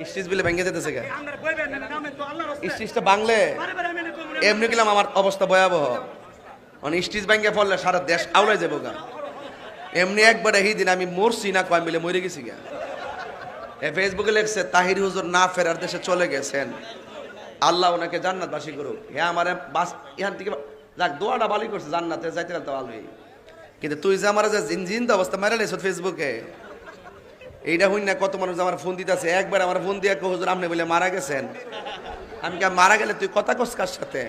stitch বিলে ভেঙে যেতেছে গা স্টিচটা বাংলে এমনি গেলাম আমার অবস্থা ভয়াবহ মানে স্টিচ ভেঙে পড়লে সারা দেশ আউলাই যাবো গা এমনি একবার এই দিন আমি মরছি না কয় মিলে মরে গেছি গা ফেসবুকে লেখছে তাহির হুজুর না ফেরার দেশে চলে গেছেন আল্লাহ ওনাকে জান্নাতবাসী করুক হ্যাঁ আমার বাস এখান থেকে যাক দোয়াটা ভালোই করছে জান্নাতে যাইতে তো ভালোই কিন্তু তুই যে আমার যে জিনজিন অবস্থা মেরে লেছ ফেসবুকে এইটা হইন না কত মানুষ আমার ফোন দিতেছে একবার আমার ফোন দিয়ে হুজুর আপনি বলে মারা গেছেন আমি কে মারা গেলে তুই কথা কস কার সাথে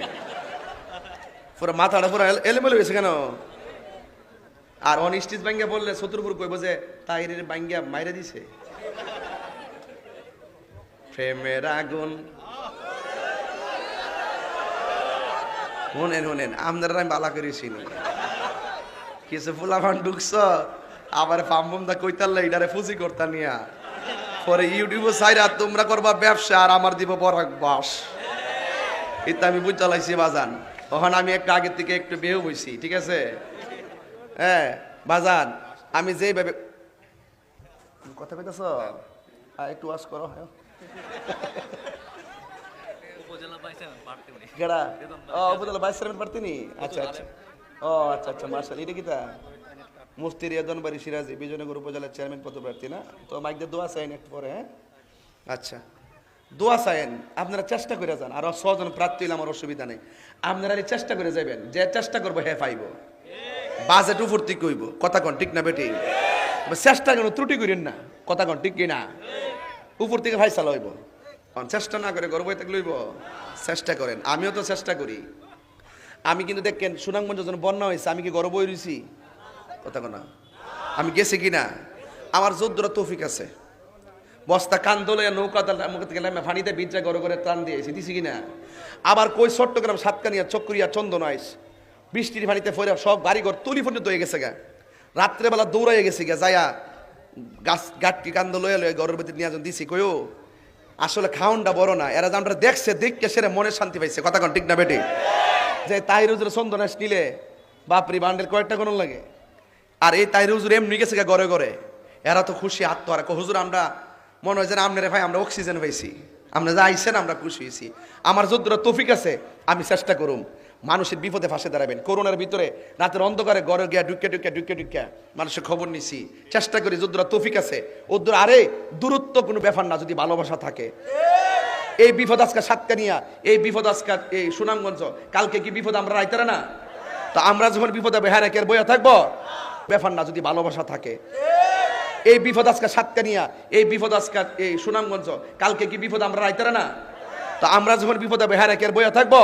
পুরো মাথাটা পুরো এলোমেলো হয়েছে কেন আর অনিষ্টিস ব্যাঙ্গে বললে শত্রুপুর কইব যে তাহিরের ব্যাঙ্গা মাইরে দিছে প্রেমের আগুন শুনেন আপনারা আমি বালা করেছি কিছু ফুলাফান ঢুকছ আবার পাম্পম দা কইতাল্লা এটারে ফুজি করতা নিয়া পরে ইউটিউবে সাইরা তোমরা করবা ব্যবসা আর আমার দিব বরাক বাস এটা আমি বুঝ চালাইছি বাজান ওখানে আমি একটু আগের থেকে একটু বেহ বইছি ঠিক আছে হ্যাঁ বাজান আমি যেইভাবে কথা কইতেছ একটু ওয়াশ করো হ্যাঁ উপজেলা ভাইস চেয়ারম্যান পারতিনি আচ্ছা আচ্ছা ও আচ্ছা আচ্ছা মার্শাল এটা কি তা মুফতি রিয়াদন বাড়ি সিরাজি বিজয়নগর উপজেলার চেয়ারম্যান পদপ্রার্থী না তো মাইকদের দোয়া চাইন একটু পরে হ্যাঁ আচ্ছা দোয়া চাইন আপনারা চেষ্টা করে যান আর 6 জন প্রার্থী হলে আমার অসুবিধা নেই আপনারা চেষ্টা করে যাবেন যে চেষ্টা করবো হ্যাঁ পাইব বাজেট উপর থেকে কইব কথা কন ঠিক না বেটি চেষ্টা কেন ত্রুটি করেন না কথা কন ঠিক কিনা উপর থেকে ভাই চালা হইব চেষ্টা না করে গর্ব থাকলে হইব চেষ্টা করেন আমিও তো চেষ্টা করি আমি কিন্তু দেখেন সুনামগঞ্জ যখন বন্যা হয়েছে আমি কি গর্ব হয়েছি কথা না আমি গেছি কিনা আমার যোদ্ধরা তৌফিক আছে বস্তা কান্দলে নৌকা গেলাম ফানিতে বিদ্যা গড়ে করে টান দিয়েছি দিছি কিনা আবার কই চট্টগ্রাম সাতকানিয়া চক্রিয়া চন্দন আইস বৃষ্টির পানিতে ফেরে সব বাড়িঘর তুলি পর্যন্ত হয়ে গেছে গা রাত্রেবেলা দৌড়াইয়ে গেছি গা যাইয়া গাছ গাঠটি কান্দ লয়ে লয়ে গরের ভিতরে নিয়ে দিছি কইও আসলে খাওনটা বড় না এরা আমরা দেখছে দেখকে সেরে মনে শান্তি পাইছে কথা কন ঠিক না বেটি যে তাহির হুজুর চন্দন আইস নিলে বাপরি বান্ডেল কয়েকটা কোন লাগে আর এই তাহির হুজুর এমনি গেছে গা ঘরে ঘরে এরা তো খুশি আত্মহারা হুজুর আমরা মনে হয় যে আপনারা ভাই আমরা অক্সিজেন পাইছি আমরা যা আইসেন আমরা খুশি হয়েছি আমার যদ্দুরা তৌফিক আছে আমি চেষ্টা করুম মানুষের বিপদে ফাঁসে দাঁড়াবেন করোনার ভিতরে রাতের অন্ধকারে ঘরে গিয়া ঢুকে মানুষের খবর নিছি চেষ্টা করি যদ্দুরা তৌফিক আছে ওদ্দুর আরে দূরত্ব কোনো ব্যাপার না যদি ভালোবাসা থাকে এই বিপদ আজকা সাতকানিয়া এই বিপদ আজকা এই সুনামগঞ্জ কালকে কি বিপদ আমরা রাইতারা না তো আমরা যখন বিপদে বেহারা কের বইয়া থাকবো ব্যাপার না যদি ভালোবাসা থাকে এই বিপদ আজকা সাতকানিয়া এই বিপদ আজকা এই সুনামগঞ্জ কালকে কি বিপদ আমরা রাইতারা না তো আমরা যখন বিপদে বেহারা কের বইয়া থাকবো